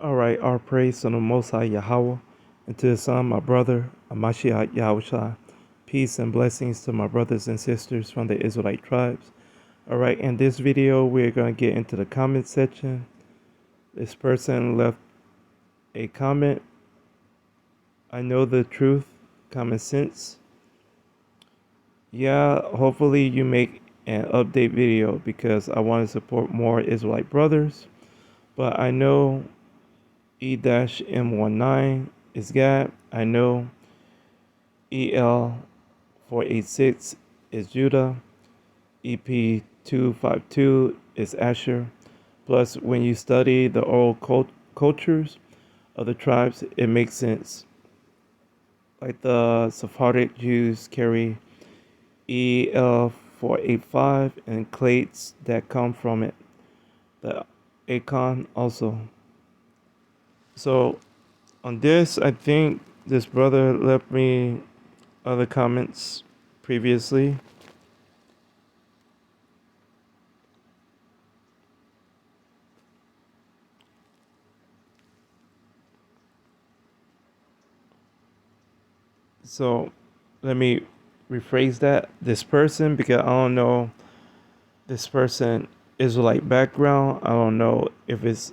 All right, our praise to the Most High Yahweh, and to His Son, my brother, Amashiach Yahushua. Peace and blessings to my brothers and sisters from the Israelite tribes. All right, in this video, we're going to get into the comment section. This person left a comment. I know the truth, common sense. Yeah, hopefully you make an update video because I want to support more Israelite brothers. But I know E-M19 is God. I know EL486 is Judah. EP252 is Asher. Plus, when you study the oral cultures of the tribes, it makes sense. Like the Sephardic Jews carry EL485 and clades that come from it. The Akon also. So on this, I think this brother left me other comments previously. So let me rephrase that. This person, because I don't know this person Israelite background. I don't know if it's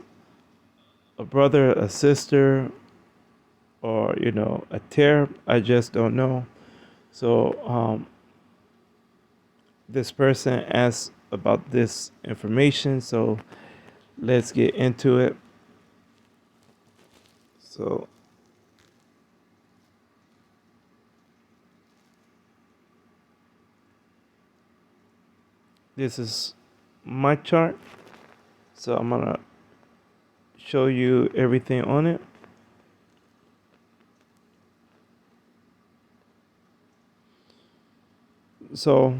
a brother, a sister, or a tear. I just don't know. So this person asked about this information. So let's get into it. So this is my chart. So I'm gonna show you everything on it. So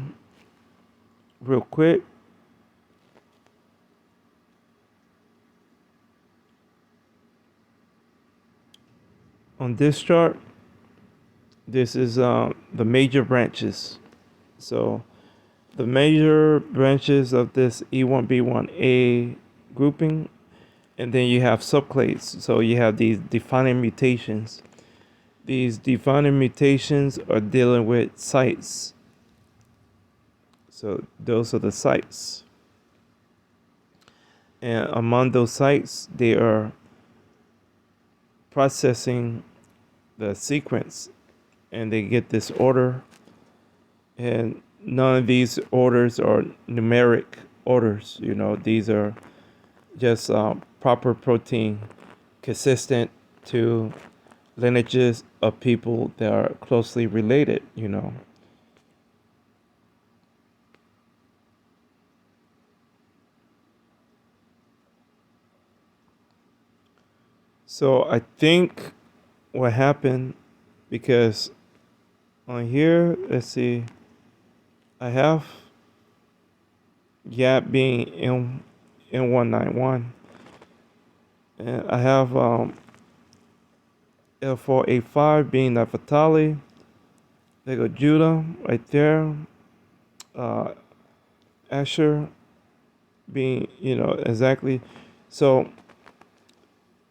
real quick, on this chart, this is the major branches. So the major branches of this E1B1A grouping, and then you have subclades. So you have these defining mutations. These defining mutations are dealing with sites. So those are the sites. And among those sites, they are processing the sequence and they get this order. And none of these orders are numeric orders. These are just proper protein consistent to lineages of people that are closely related. So I think what happened, because on here, let's see, I have Yap being in 191, and I have L485 being Naphtali. They go Judah right there. Uh, Asher being, exactly. So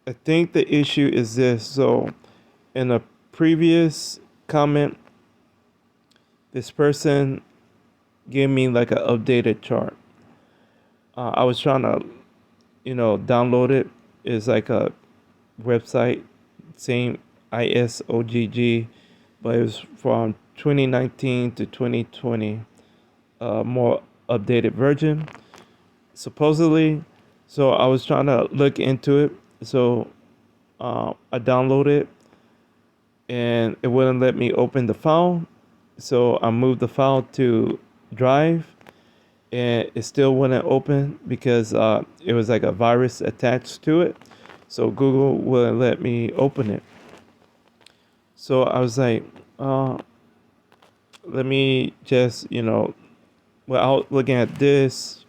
I think the issue is this. So in a previous comment, this person gave me like an updated chart. I was trying to, download it. It's like a website, same issogg, but it was from 2019 to 2020, more updated version, supposedly. So I was trying to look into it. So I downloaded it and it wouldn't let me open the file. So I moved the file to Drive and it still wouldn't open because it was like a virus attached to it. So Google wouldn't let me open it. So I was like, let me just, without looking at this,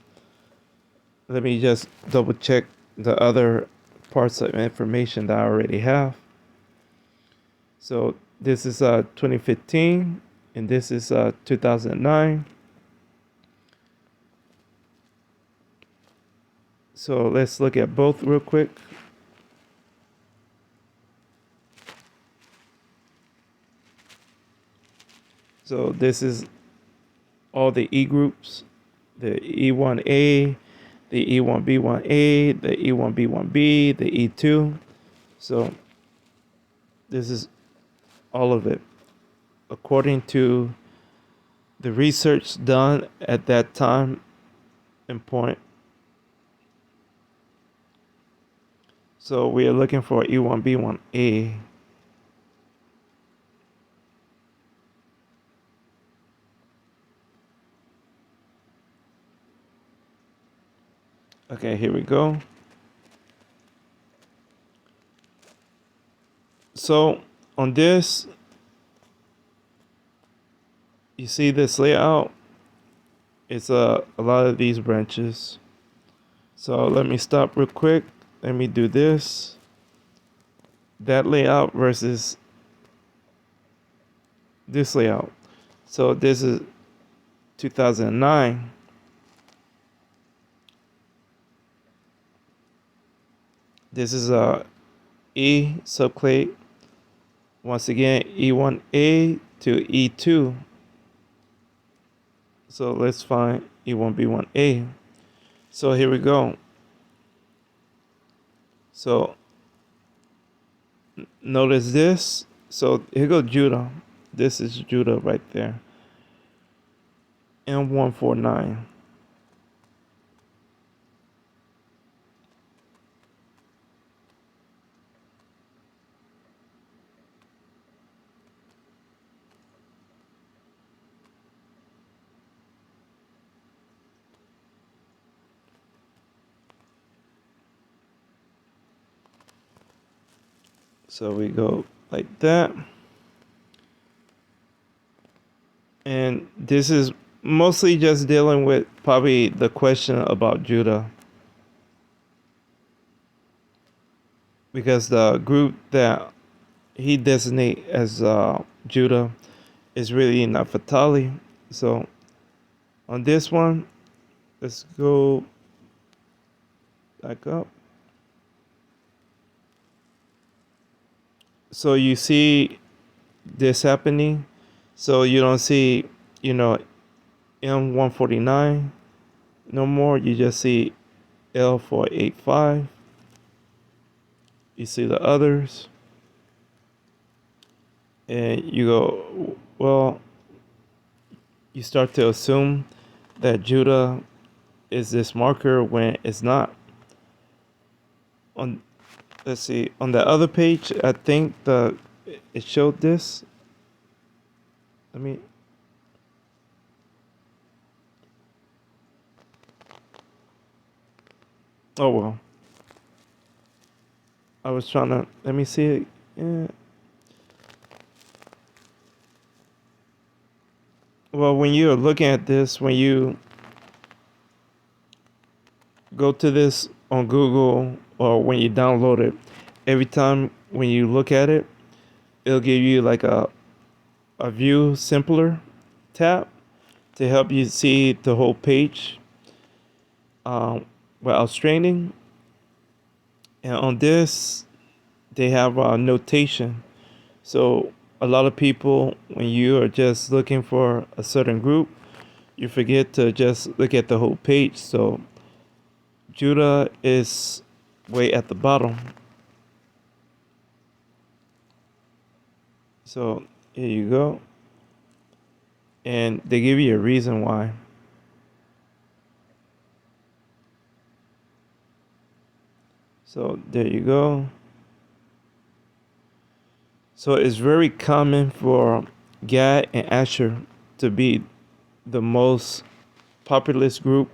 let me just double check the other parts of information that I already have. So this is 2015 and this is 2009. So let's look at both real quick. So this is all the E groups, the E1A, the E1B1A, the E1B1B, the E2. So this is all of it according to the research done at that time and point. So we are looking for E1B1A. Okay, here we go. So on this, you see this layout. It's a lot of these branches. So let me stop real quick. Let me do this. That layout versus this layout. So this is 2009. This is a E subclade. Once again, E1A to E2. So let's find E1B1A. So here we go. So notice this. So here goes Judah. This is Judah right there. M149. So we go like that. And this is mostly just dealing with probably the question about Judah. Because the group that he designate as Judah is really not Fatali. So on this one, let's go back up. So you see this happening. So you don't see, M149 no more. You just see L485. You see the others. And you go, well, you start to assume that Judah is this marker when it's not. On Let's see, on the other page, I think it showed this. Let me. Oh well. I was trying to let me see it. Yeah. Well, when you're looking at this, when you go to this on Google or when you download it, every time when you look at it, it'll give you like a view simpler tab to help you see the whole page without straining. And on this, they have a notation. So a lot of people, when you are just looking for a certain group, you forget to just look at the whole page. So Judah is way at the bottom. So here you go. And they give you a reason why. So there you go. So it's very common for Gad and Asher to be the most populous group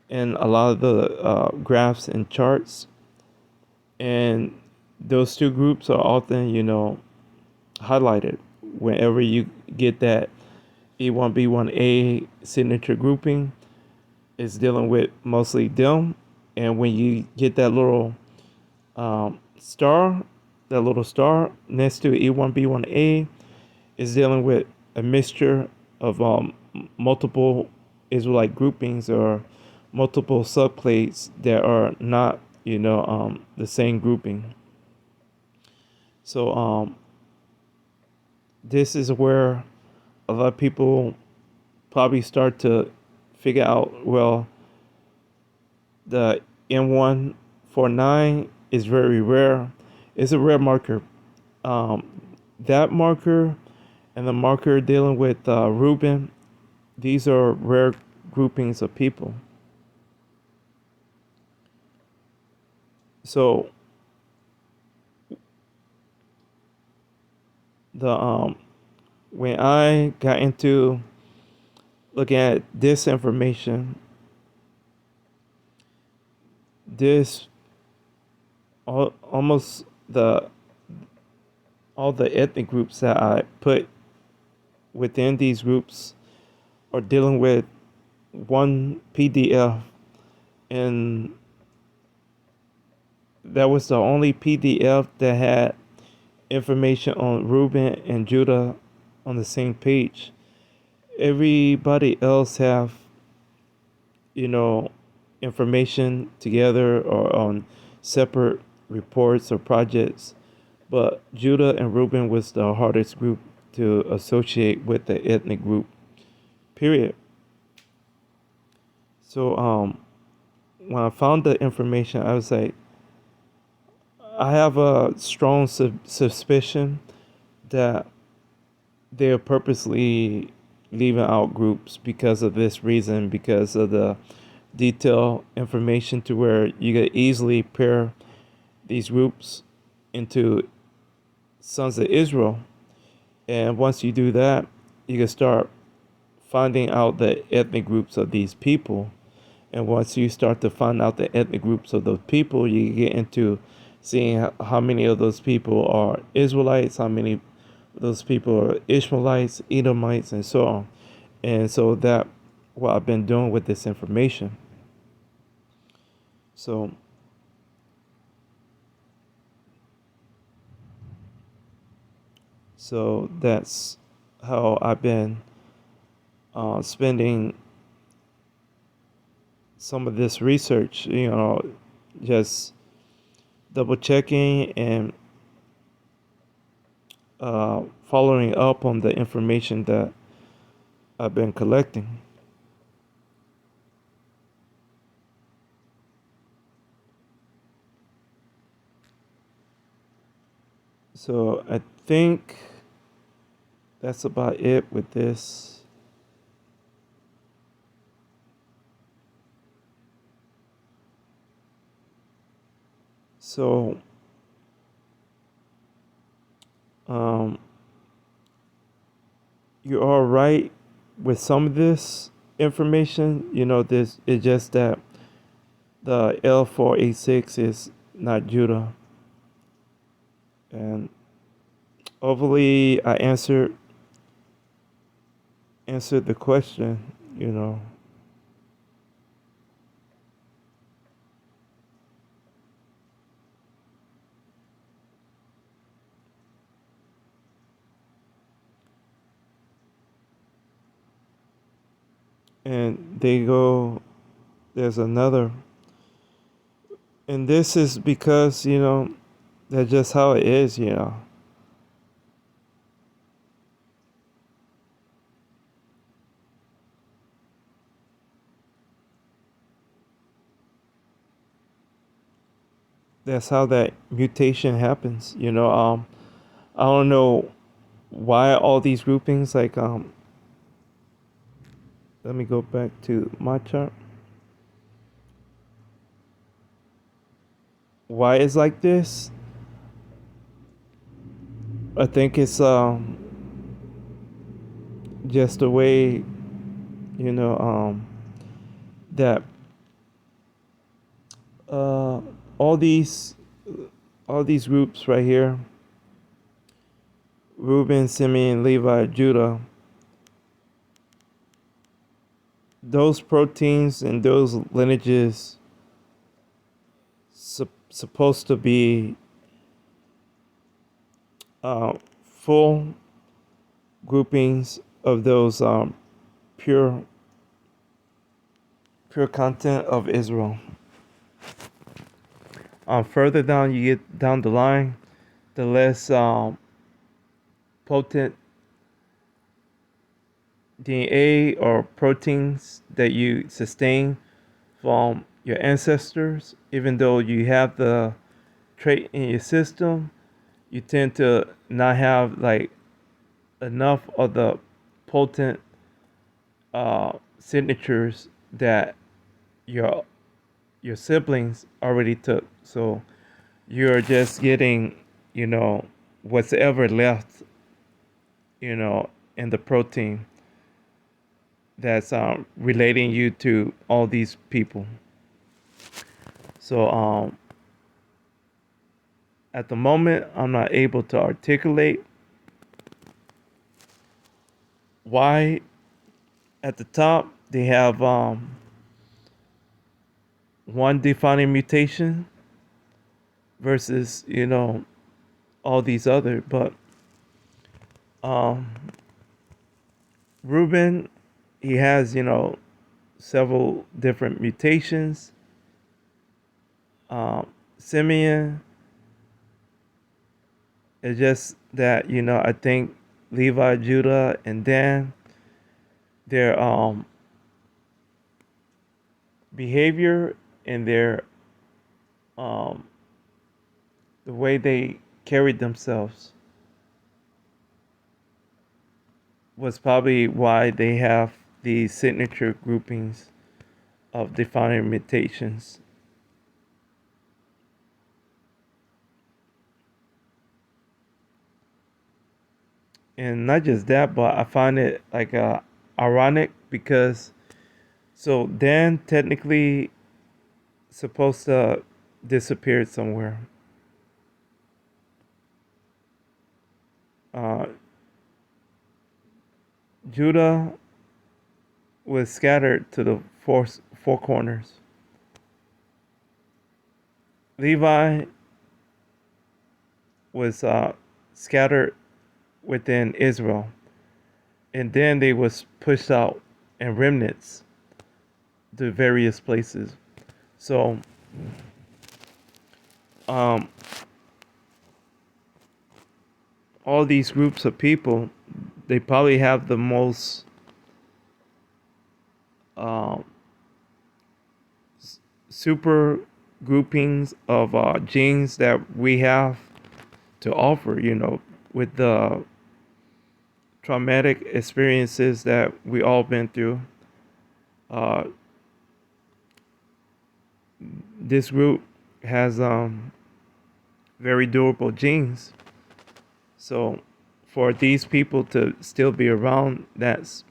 in a lot of the graphs and charts. And those two groups are often, highlighted whenever you get that E1B1A signature grouping. It's dealing with mostly them. And when you get that little star, that little star next to E1B1A, is dealing with a mixture of multiple Israelite groupings or multiple subclades that are not, the same grouping. So this is where a lot of people probably start to figure out, well, the M149 is very rare. It's a rare marker. That marker and the marker dealing with Reuben, these are rare groupings of people. So the when I got into looking at this information, this almost the all the ethnic groups that I put within these groups are dealing with one PDF, and that was the only PDF that had information on Reuben and Judah on the same page. Everybody else have, you know, information together or on separate reports or projects, but Judah and Reuben was the hardest group to associate with the ethnic group. Period. So when I found the information, I was like, I have a strong suspicion that they're purposely leaving out groups because of this reason, because of the detailed information to where you could easily pair these groups into sons of Israel. And once you do that, you can start finding out the ethnic groups of these people. And once you start to find out the ethnic groups of those people, you get into seeing how many of those people are Israelites, how many of those people are Ishmaelites, Edomites, and so on. And so that what I've been doing with this information. So that's how I've been spending some of this research, just double checking and following up on the information that I've been collecting. So I think that's about it with this. So you are right with some of this information. This is just that the L486 is not Judah. And hopefully I answered the question. And there's another. And this is because, that's just how it is. That's how that mutation happens. I don't know why all these groupings, like, let me go back to my chart. Why it's like this? I think it's just the way, that uh all these groups right here, Reuben, Simeon, Levi, Judah, those proteins and those lineages supposed to be full groupings of those pure content of Israel. Further down you get down the line, the less potent DNA or proteins that you sustain from your ancestors, even though you have the trait in your system, you tend to not have like enough of the potent signatures that your your siblings already took. So you're just getting, you know, what's ever left, you know, in the protein that's relating you to all these people. So at the moment, I'm not able to articulate why at the top they have one defining mutation versus, you know, all these other. But um, Ruben, he has, you know, several different mutations. Simeon, it's just that, you know, I think Levi, Judah, and Dan, their behavior and their um, the way they carried themselves was probably why they have these signature groupings of defining mutations. And not just that, but I find it like ironic because so Dan technically supposed to disappear somewhere. Uh, Judah was scattered to the four corners. Levi was scattered within Israel, and then they was pushed out in remnants to various places. So um, all these groups of people, they probably have the most um, super groupings of genes that we have to offer. You know, with the traumatic experiences that we all been through. Uh, this group has very durable genes. So for these people to still be around, that's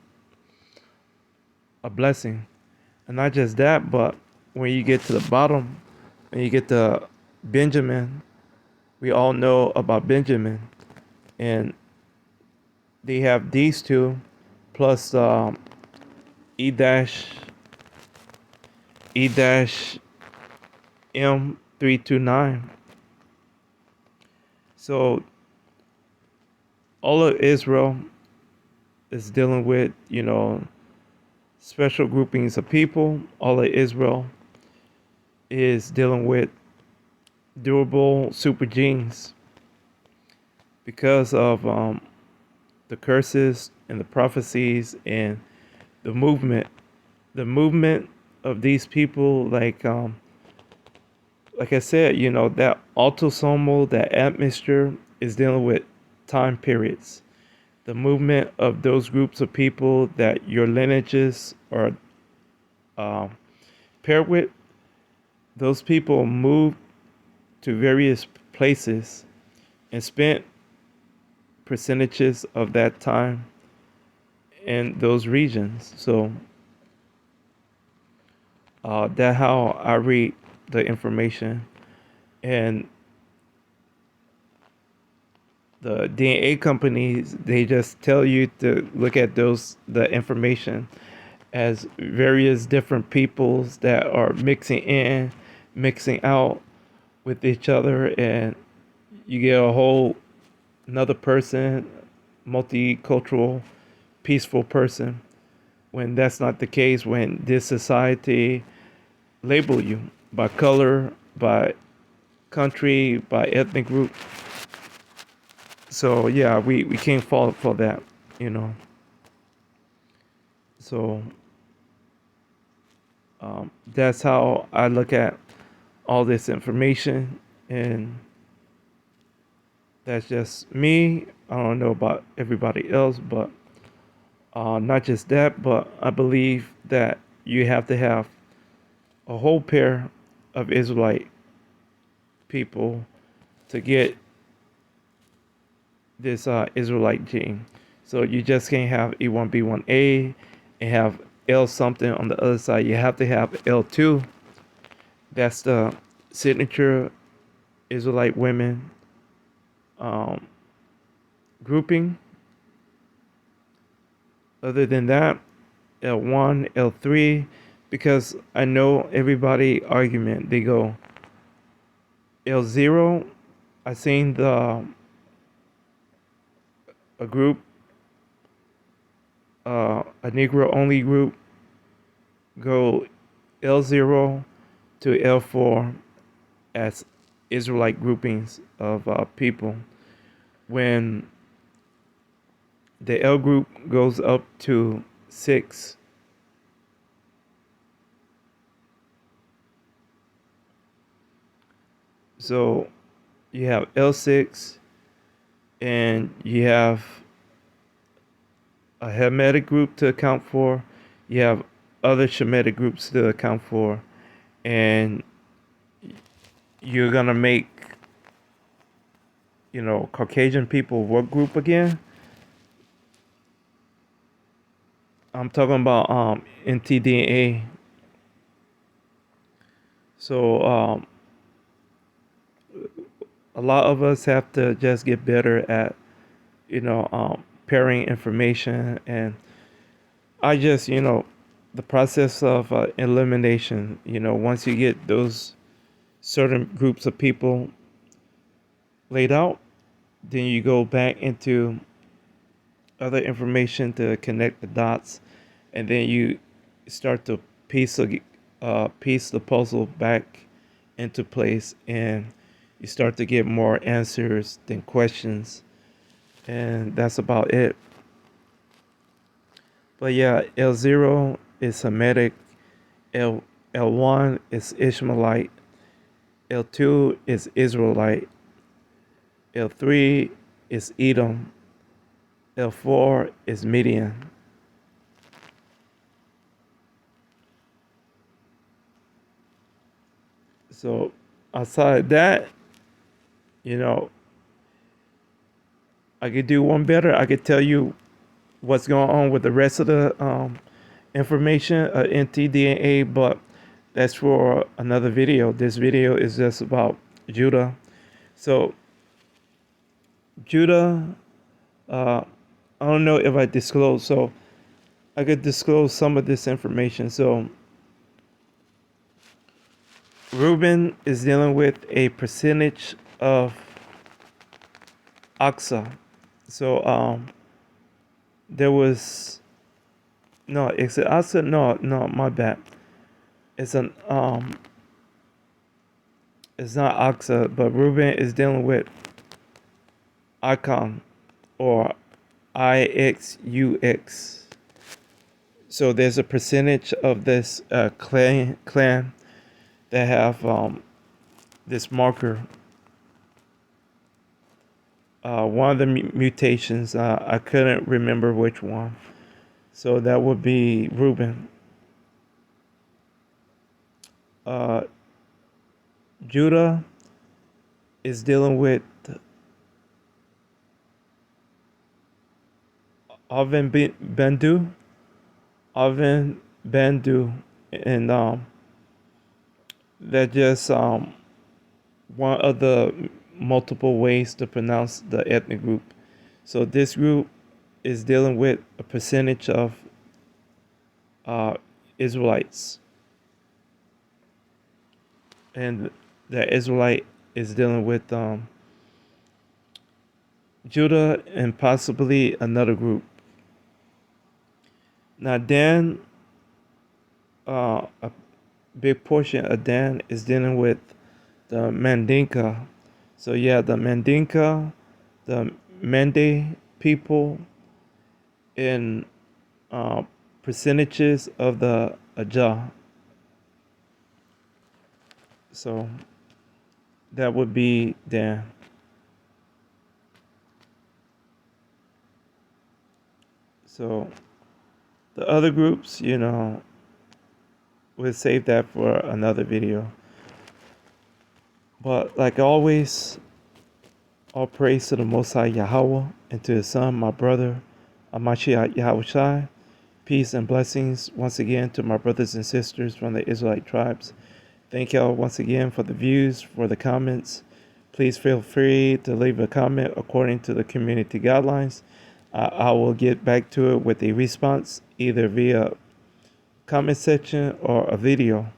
a blessing. And not just that, but when you get to the bottom, when you get to Benjamin, we all know about Benjamin. And they have these two plus E dash E dash M329. So all of Israel is dealing with, you know, special groupings of people. All of Israel is dealing with durable super genes because of the curses and the prophecies and the movement. The movement of these people, like I said, you know, that autosomal, that atmosphere is dealing with time periods. The movement of those groups of people that your lineages are um, paired with, those people moved to various places and spent percentages of that time in those regions. So that's how I read the information. And the DNA companies, they just tell you to look at the information as various different peoples that are mixing in, mixing out with each other, and you get a whole another person, multicultural, peaceful person. When that's not the case, when this society label you by color, by country, by ethnic group. So yeah, we can't fall for that, you know. So that's how I look at all this information, and that's just me. I don't know about everybody else, but not just that, but I believe that you have to have a whole pair of Israelite people to get this Israelite gene. So you just can't have E1B1A and have L something on the other side. You have to have L2. That's the signature Israelite women um, grouping. Other than that, L1, L3, because I know everybody argument. They go L0. I seen a group, a Negro only group, go L0 to L4 as Israelite groupings of people. When the L group goes up to 6, so you have L6 and you have a Hamitic group to account for. You have other Shemitic groups to account for, and you're gonna make Caucasian people what group again? I'm talking about NTDA. So a lot of us have to just get better at pairing information, and I just the process of elimination. Once you get those certain groups of people laid out, then you go back into other information to connect the dots, and then you start to piece the puzzle back into place, and you start to get more answers than questions, and that's about it. But yeah, L0 is Semitic, L L1 is Ishmaelite, L2 is Israelite, L3 is Edom, L4 is Midian. So outside that, you know, I could do one better. I could tell you what's going on with the rest of the information, NTDNA, but that's for another video. This video is just about Judah. So Judah, uh, I don't know if I disclose, so I could disclose some of this information. So Reuben is dealing with a percentage of oxa. So there was no, is it oxa? No, my bad. It's an it's not oxa, but Reuben is dealing with icon or IXUX. So there's a percentage of this clan that have this marker. One of the mutations, I couldn't remember which one. So that would be Reuben. Judah is dealing with Alvin Bendu. Alvin Bendu. And that just one of the multiple ways to pronounce the ethnic group. So this group is dealing with a percentage of Israelites, and the Israelite is dealing with Judah and possibly another group. Now Dan, a big portion of Dan is dealing with the Mandinka. So yeah, the Mandinka, the Mende people in percentages of the ajah. So that would be Dan. So the other groups, we'll save that for another video. But like always, all praise to the Most High Yahweh and to His Son, my brother, Amashiach Yahweh Shai. Peace and blessings once again to my brothers and sisters from the Israelite tribes. Thank y'all once again for the views, for the comments. Please feel free to leave a comment according to the community guidelines. I will get back to it with a response either via comment section or a video.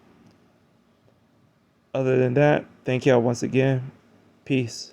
Other than that, thank y'all once again. Peace.